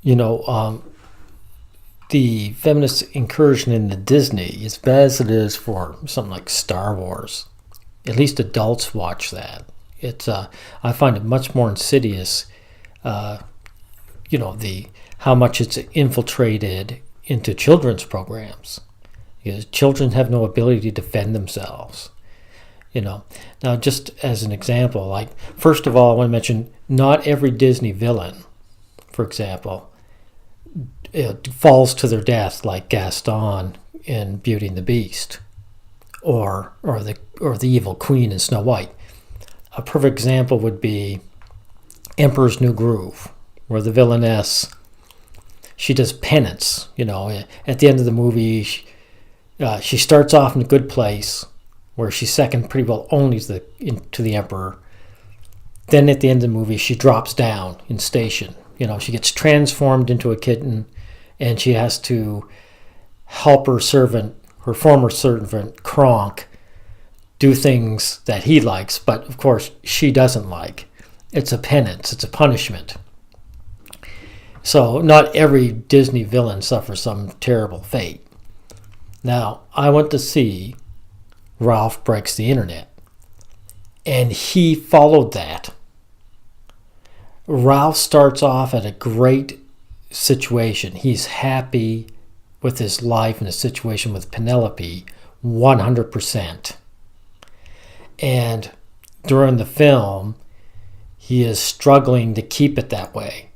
you know, the feminist incursion into Disney, as bad as it is for something like Star Wars, at least adults watch that. It's I find it much more insidious. The how much it's infiltrated into children's programs, because children have no ability to defend themselves. Now just as an example, like first of all, I want to mention not every Disney villain, for example, it falls to their death like Gaston in Beauty and the Beast, or the evil queen in Snow White. A perfect example would be Emperor's New Groove, where the villainess, she does penance. At the end of the movie, she starts off in a good place, where she's second pretty well only to the Emperor. Then at the end of the movie, she drops down in station. She gets transformed into a kitten, and she has to help her former servant, Kronk, do things that he likes, but of course she doesn't like. It's a penance, it's a punishment. So not every Disney villain suffers some terrible fate. Now, I went to see Ralph Breaks the Internet, and he followed that. Ralph starts off at a great situation. He's happy with his life and his situation with Penelope 100%. And during the film, he is struggling to keep it that way.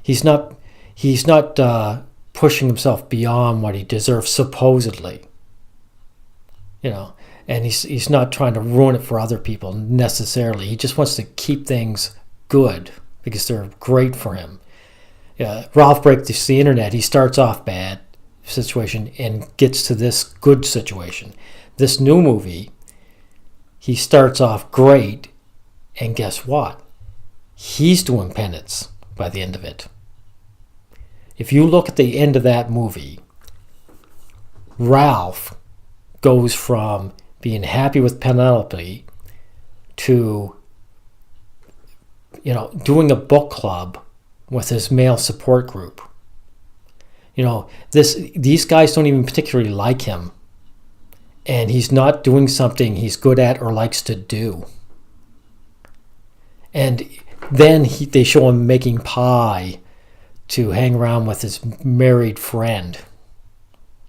He's not pushing himself beyond what he deserves, supposedly. And he's not trying to ruin it for other people necessarily. He just wants to keep things good because they're great for him. Ralph Breaks the Internet, he starts off bad situation and gets to this good situation. This new movie, he starts off great, and guess what? He's doing penance by the end of it. If you look at the end of that movie, Ralph goes from being happy with Penelope to doing a book club with his male support group. These guys don't even particularly like him, and he's not doing something he's good at or likes to do. And then they show him making pie to hang around with his married friend,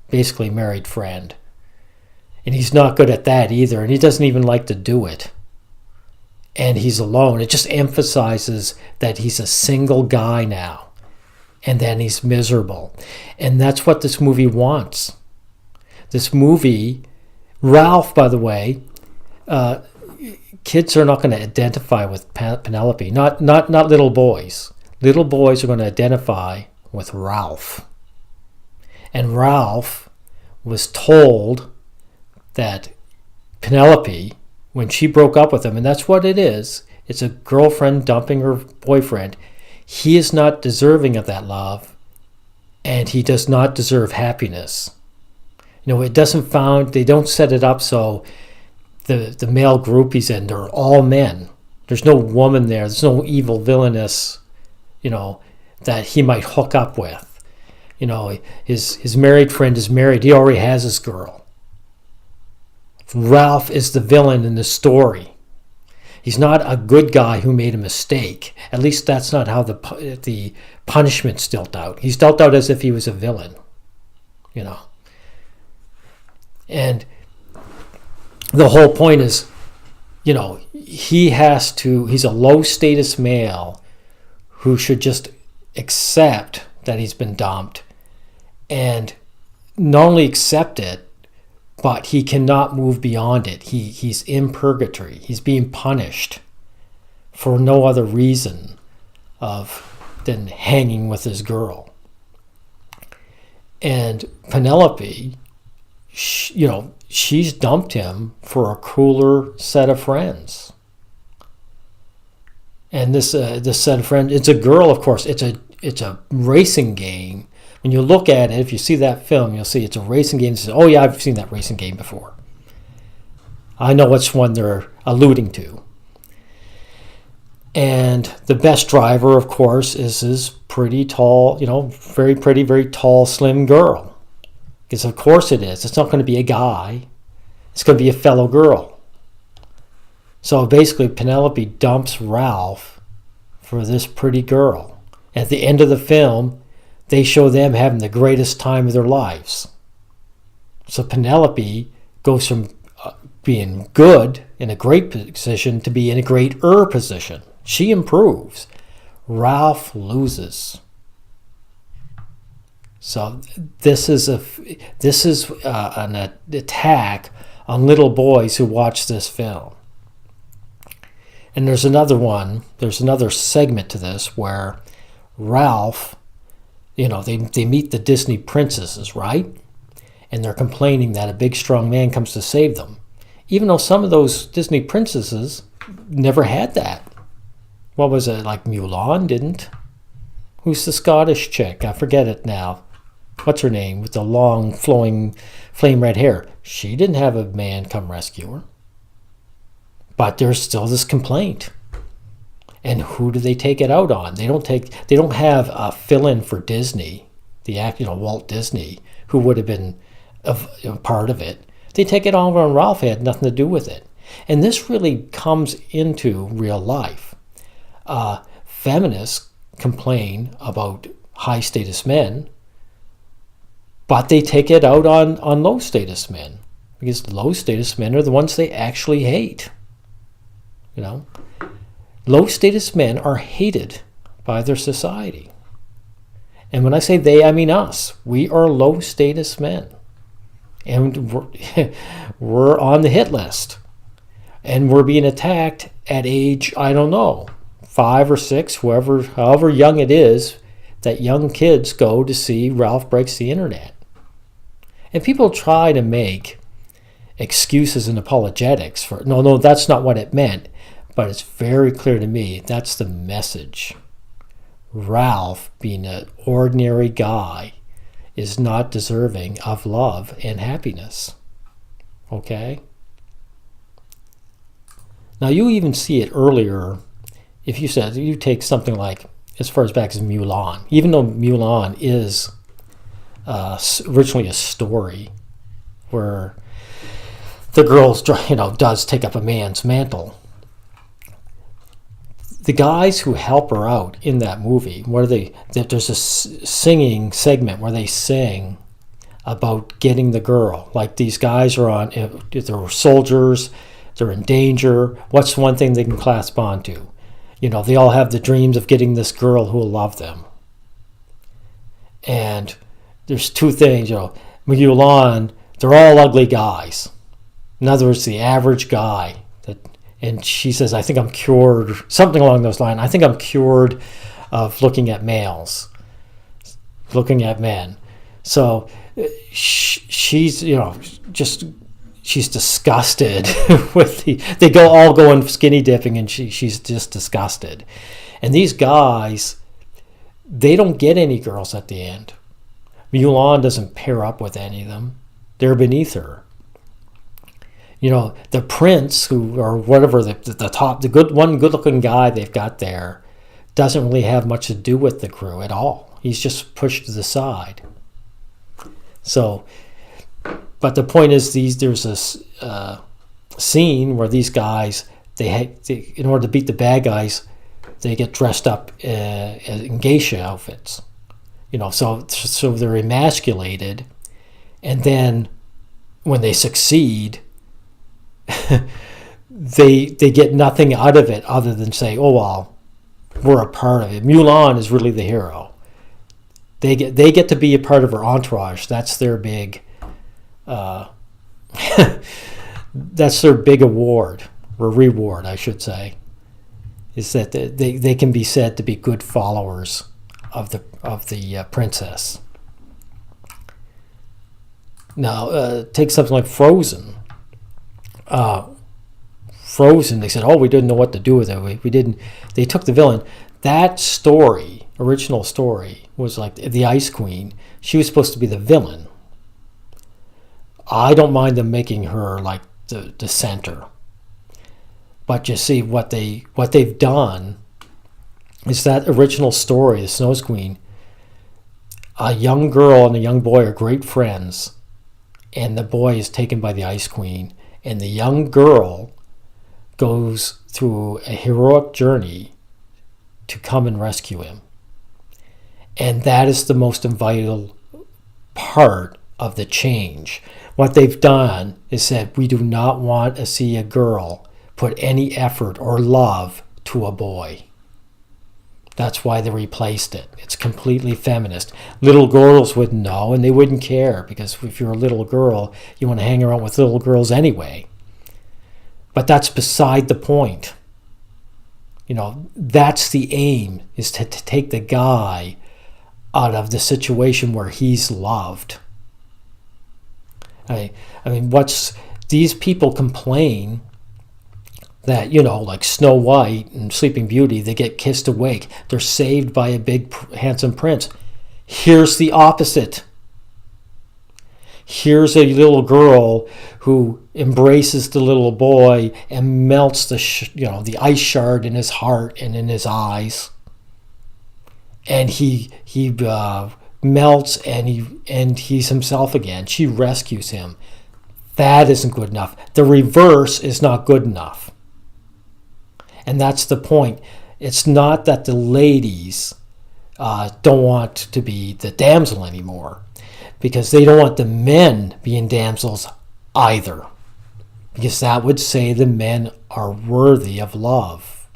basically married friend. And he's not good at that either, and he doesn't even like to do it. And he's alone. It just emphasizes that he's a single guy now, and then he's miserable. And that's what this movie wants. This movie, Ralph, by the way, kids are not going to identify with Penelope, not little boys. Little boys are going to identify with Ralph. And Ralph was told that Penelope, when she broke up with him, and that's what it is, it's a girlfriend dumping her boyfriend, he is not deserving of that love, and he does not deserve happiness. They don't set it up so the male group he's in, they're all men. There's no woman there. There's no evil villainess, that he might hook up with. His married friend is married. He already has his girl. Ralph is the villain in the story. He's not a good guy who made a mistake. At least that's not how the punishment's dealt out. He's dealt out as if he was a villain, And the whole point is, he's a low status male who should just accept that he's been dumped, and not only accept it, but he cannot move beyond it. He's in purgatory. He's being punished for no other reason than hanging with his girl. And Penelope, she's dumped him for a cooler set of friends. And this set of friends, it's a girl, of course. It's a racing game. When you look at it, if you see that film, you'll see it's a racing game. Oh yeah, I've seen that racing game before. I know which one they're alluding to. And the best driver, of course, is this pretty tall, very pretty, very tall, slim girl. Because of course it is. It's not going to be a guy. It's going to be a fellow girl. So basically Penelope dumps Ralph for this pretty girl. At the end of the film, they show them having the greatest time of their lives. So Penelope goes from being good in a great position to be in a greater position. She improves. Ralph loses. So this is an attack on little boys who watch this film. And there's another segment to this where Ralph, they meet the Disney princesses, right? And they're complaining that a big strong man comes to save them. Even though some of those Disney princesses never had that. What was it, like Mulan didn't? Who's the Scottish chick? I forget it now. What's her name? With the long, flowing, flame red hair. She didn't have a man come rescue her. But there's still this complaint. And who do they take it out on? They don't have a fill-in for Disney, Walt Disney, who would have been a part of it. They take it all on Ralph. He had nothing to do with it. And this really comes into real life. Feminists complain about high status men, but they take it out on low status men, because low status men are the ones they actually hate. Low status men are hated by their society. And when I say they, I mean us. We are low status men. And we're on the hit list. And we're being attacked at age, I don't know, 5 or 6, however young it is, that young kids go to see Ralph Breaks the Internet. And people try to make excuses and apologetics for, no, that's not what it meant. But it's very clear to me that's the message. Ralph, being an ordinary guy, is not deserving of love and happiness. Okay? Now you even see it earlier. If you take something like as far as back as Mulan, even though Mulan is originally a story where the girl does take up a man's mantle. The guys who help her out in that movie, there's a singing segment where they sing about getting the girl. Like these guys are they're soldiers, they're in danger. What's one thing they can clasp onto? They all have the dreams of getting this girl who will love them. And there's two things, Mulan, they're all ugly guys. In other words, the average guy. And she says, I think I'm cured, something along those lines. I think I'm cured of looking at males, looking at men. So she's, she's disgusted with they all go in skinny dipping, and she's just disgusted. And these guys, they don't get any girls at the end. Mulan doesn't pair up with any of them. They're beneath her. The prince, or whatever, the good-looking guy they've got there, doesn't really have much to do with the crew at all. He's just pushed to the side. So, but the point is, there's this scene where these guys, in order to beat the bad guys, they get dressed up in geisha outfits. So they're emasculated, and then when they succeed, they get nothing out of it other than say, oh well, we're a part of it. Mulan is really the hero. They get to be a part of her entourage. That's their big that's their big award, or reward, I should say, is that they can be said to be good followers of the princess. Now take something like Frozen. Frozen, they said, oh, we didn't know what to do with it. We didn't. They took the villain. That story, original story, was like the Ice Queen. She was supposed to be the villain. I don't mind them making her like the center. But you see, what they've done is that original story, The Snow Queen. A young girl and a young boy are great friends, and the boy is taken by the Ice Queen, and the young girl goes through a heroic journey to come and rescue him. And that is the most vital part of the change. What they've done is said, we do not want to see a girl put any effort or love to a boy. That's why they replaced it. It's completely feminist. Little girls wouldn't know, and they wouldn't care, because if you're a little girl, you want to hang around with little girls anyway. But that's beside the point. That's the aim, is to take the guy out of the situation where he's loved. I mean, these people complain that, like Snow White and Sleeping Beauty, they get kissed awake. They're saved by a big, handsome prince. Here's the opposite. Here's a little girl who embraces the little boy and melts the ice shard in his heart and in his eyes. And he melts and he's himself again. She rescues him. That isn't good enough. The reverse is not good enough. And that's the point. It's not that the ladies don't want to be the damsel anymore, because they don't want the men being damsels either, because that would say the men are worthy of love,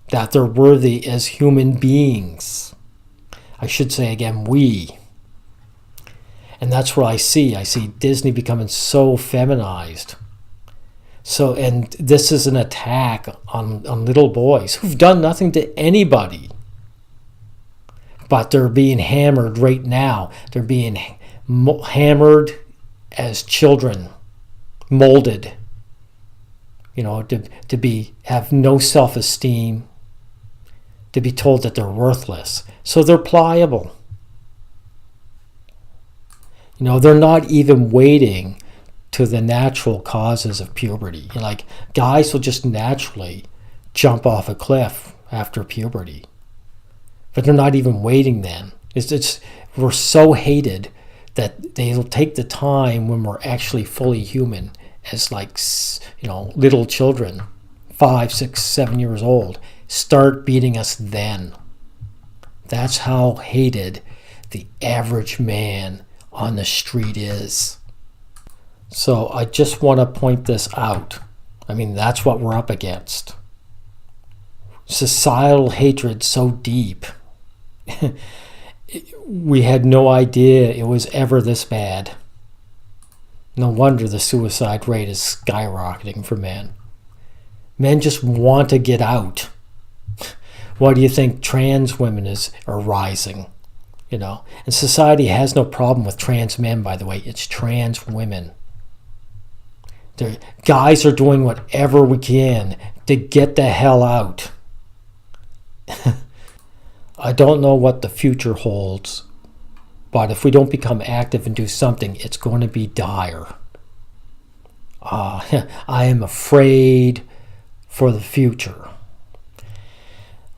that they're worthy as human beings. I should say again, we. And that's what I see. I see Disney becoming so feminized. And this is an attack on little boys who've done nothing to anybody. But they're being hammered right now. They're being hammered as children, molded, to have no self-esteem, to be told that they're worthless. So they're pliable. They're not even waiting to the natural causes of puberty. Guys will just naturally jump off a cliff after puberty. But they're not even waiting then. We're so hated that they'll take the time when we're actually fully human as little children, 5, 6, 7 years old, start beating us then. That's how hated the average man on the street is. So I just want to point this out. I mean, that's what we're up against. Societal hatred so deep. We had no idea it was ever this bad. No wonder the suicide rate is skyrocketing for men. Men just want to get out. Why do you think trans women are rising? And society has no problem with trans men, by the way. It's trans women. Guys are doing whatever we can to get the hell out. I don't know what the future holds, but if we don't become active and do something, it's going to be dire. I am afraid for the future.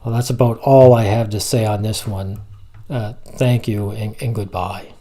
Well, that's about all I have to say on this one. Thank you and goodbye.